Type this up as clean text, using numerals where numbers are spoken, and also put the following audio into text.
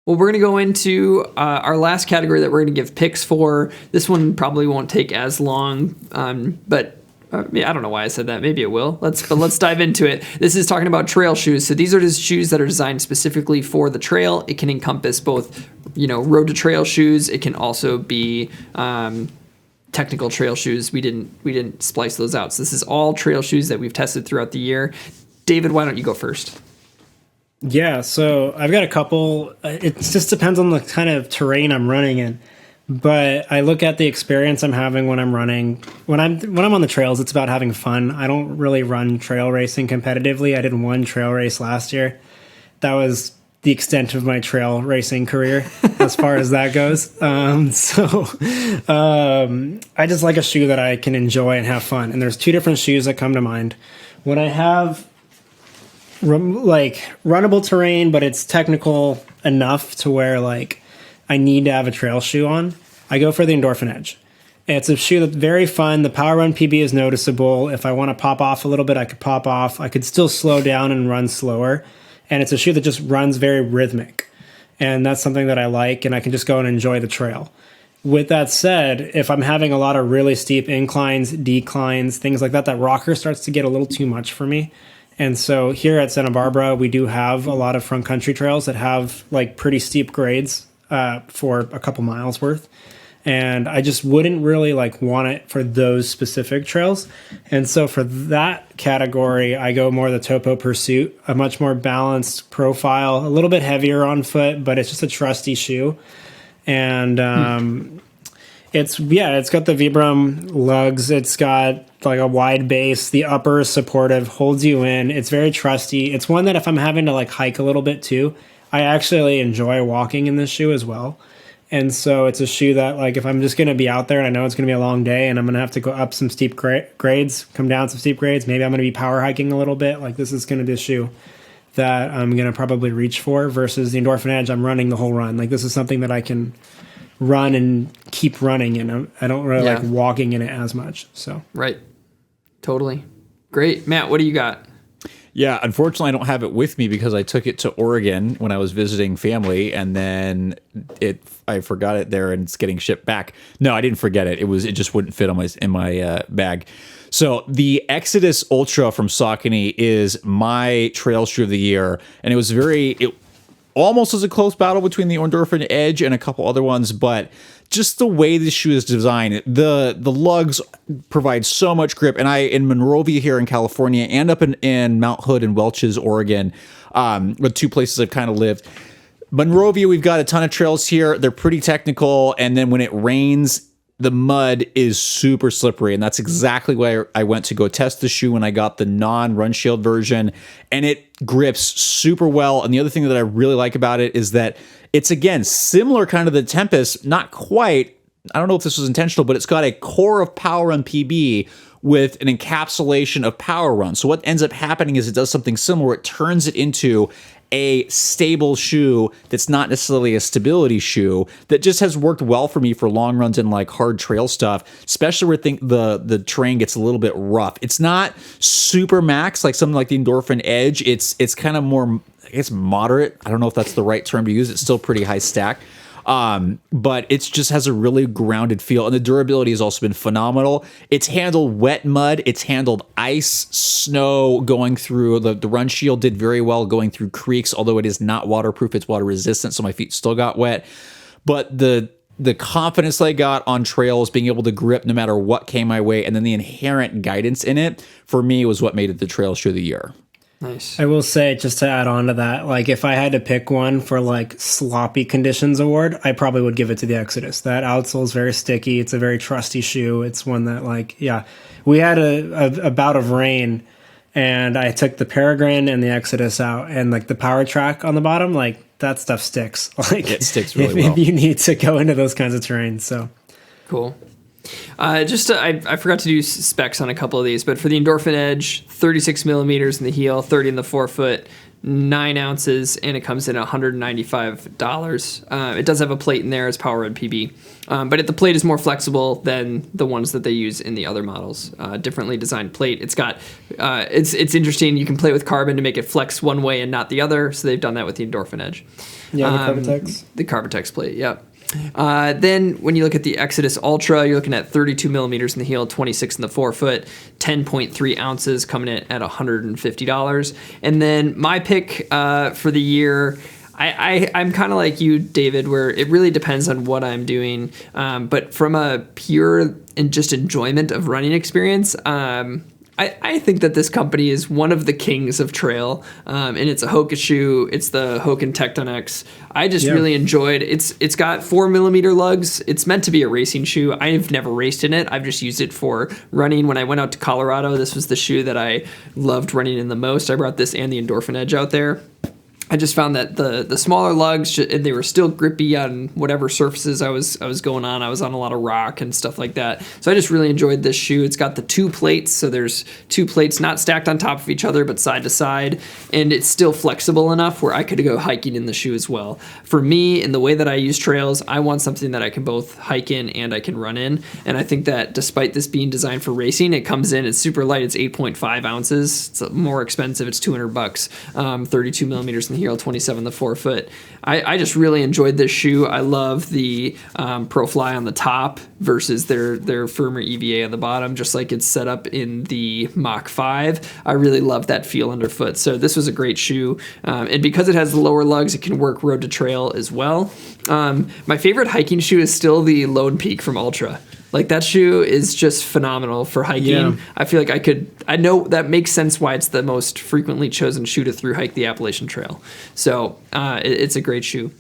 Well, we're going to go into our last category that we're going to give picks for. This one probably won't take as long, but I don't know why I said that. Maybe it will. Let's dive into it. This is talking about trail shoes. So these are just shoes that are designed specifically for the trail. It can encompass both, road to trail shoes. It can also be technical trail shoes. We didn't splice those out. So this is all trail shoes that we've tested throughout the year. David, why don't you go first? Yeah, so I've got a couple. It just depends on the kind of terrain I'm running in. But I look at the experience I'm having when I'm running. When I'm on the trails, it's about having fun. I don't really run trail racing competitively. I did one trail race last year. That was the extent of my trail racing career as far as that goes. I just like a shoe that I can enjoy and have fun. And there's two different shoes that come to mind. When I have runnable terrain, but it's technical enough to where I need to have a trail shoe on, I go for the Endorphin Edge. It's a shoe that's very fun. The power run PB is noticeable. If I want to pop off a little bit, I could pop off. I could still slow down and run slower. And it's a shoe that just runs very rhythmic. And that's something that I like, and I can just go and enjoy the trail. With that said, if I'm having a lot of really steep inclines, declines, things like that, that rocker starts to get a little too much for me. And so here at Santa Barbara, we do have a lot of front country trails that have pretty steep grades for a couple miles worth. And I just wouldn't really want it for those specific trails. And so for that category, I go more the Topo Pursuit, a much more balanced profile, a little bit heavier on foot, but it's just a trusty shoe. And it's got the Vibram lugs. It's got a wide base. The upper is supportive, holds you in. It's very trusty. It's one that if I'm having to hike a little bit too, I actually enjoy walking in this shoe as well. And so it's a shoe that if I'm just going to be out there and I know it's going to be a long day and I'm going to have to go up some steep grades, come down some steep grades, maybe I'm going to be power hiking a little bit. This is going to be a shoe that I'm going to probably reach for, versus the Endorphin Edge. I'm running the whole run. This is something that I can run and keep running in. I don't really like walking in it as much. So right. Totally. Great. Matt, what do you got? Yeah, unfortunately, I don't have it with me because I took it to Oregon when I was visiting family, and then I forgot it there, and it's getting shipped back. No, I didn't forget it. It just wouldn't fit in my bag. So the Exodus Ultra from Saucony is my trail shoe of the year, and it almost was a close battle between the Endorphin Edge and a couple other ones, but just the way this shoe is designed, the lugs provide so much grip. And in Monrovia here in California, and up in Mount Hood and Welch's, Oregon, the two places I've kind of lived. Monrovia, we've got a ton of trails here. They're pretty technical. And then when it rains, the mud is super slippery, and that's exactly where I went to go test the shoe when I got the non-Run Shield version, and it grips super well. And the other thing that I really like about it is that it's, again, similar kind of the Tempest, not quite. I don't know if this was intentional, but it's got a core of Power Run PB with an encapsulation of Power Run. So what ends up happening is it does something similar. It turns it into a stable shoe that's not necessarily a stability shoe, that just has worked well for me for long runs and hard trail stuff, especially where the terrain gets a little bit rough. It's not super max like something like the Endorphin Edge. It's kind of more, I guess, moderate. I don't know if that's the right term to use. It's still pretty high stack. But it just has a really grounded feel, and the durability has also been phenomenal. It's handled wet mud, it's handled ice, snow going through. The Run Shield did very well going through creeks, although it is not waterproof, it's water resistant, so my feet still got wet. But the confidence I got on trails, being able to grip no matter what came my way, and then the inherent guidance in it, for me, was what made it the trail shoe of the year. Nice. I will say, just to add on to that, if I had to pick one for sloppy conditions award, I probably would give it to the Exodus. That outsole is very sticky. It's a very trusty shoe. It's one that we had a bout of rain, and I took the Peregrine and the Exodus out, and the power track on the bottom, that stuff sticks. It sticks really well. If you need to go into those kinds of terrains. So cool. I forgot to do specs on a couple of these, but for the Endorphin Edge, 36 millimeters in the heel, 30 in the forefoot, 9 ounces, and it comes in at $195. It does have a plate in there as Power Red PB, but the plate is more flexible than the ones that they use in the other models. Differently designed plate. It's got it's interesting. You can play with carbon to make it flex one way and not the other. So they've done that with the Endorphin Edge. Yeah, the Carbotex. The Carbotex plate. Yep. Then when you look at the Exodus Ultra, you're looking at 32 millimeters in the heel, 26 in the forefoot, 10.3 ounces, coming in at $150. And then my pick for the year, I'm kind of like you, David, where it really depends on what I'm doing. But from a pure and just enjoyment of running experience, I think that this company is one of the kings of trail, and it's a Hoka shoe. It's the Hoka Tecton X. I just really enjoyed. It's got 4 millimeter lugs. It's meant to be a racing shoe. I've never raced in it. I've just used it for running. When I went out to Colorado, this was the shoe that I loved running in the most. I brought this and the Endorphin Edge out there. I just found that the smaller lugs, they were still grippy on whatever surfaces I was going on. I was on a lot of rock and stuff like that. So I just really enjoyed this shoe. It's got the 2 plates, so there's 2 plates not stacked on top of each other, but side to side, and it's still flexible enough where I could go hiking in the shoe as well. For me, in the way that I use trails, I want something that I can both hike in and I can run in, and I think that despite this being designed for racing, it comes in, it's super light, it's 8.5 ounces. It's more expensive, it's $200, 32 millimeters in the heel, 27 in the forefoot. I just really enjoyed this shoe. I love the ProFly on the top versus their firmer EVA on the bottom, just like it's set up in the Mach 5. I really love that feel underfoot. So this was a great shoe. And because it has the lower lugs, it can work road to trail as well. My favorite hiking shoe is still the Lone Peak from Ultra. Like, that shoe is just phenomenal for hiking. Yeah. I feel like I know that makes sense why it's the most frequently chosen shoe to through hike the Appalachian Trail. So it's a great shoe.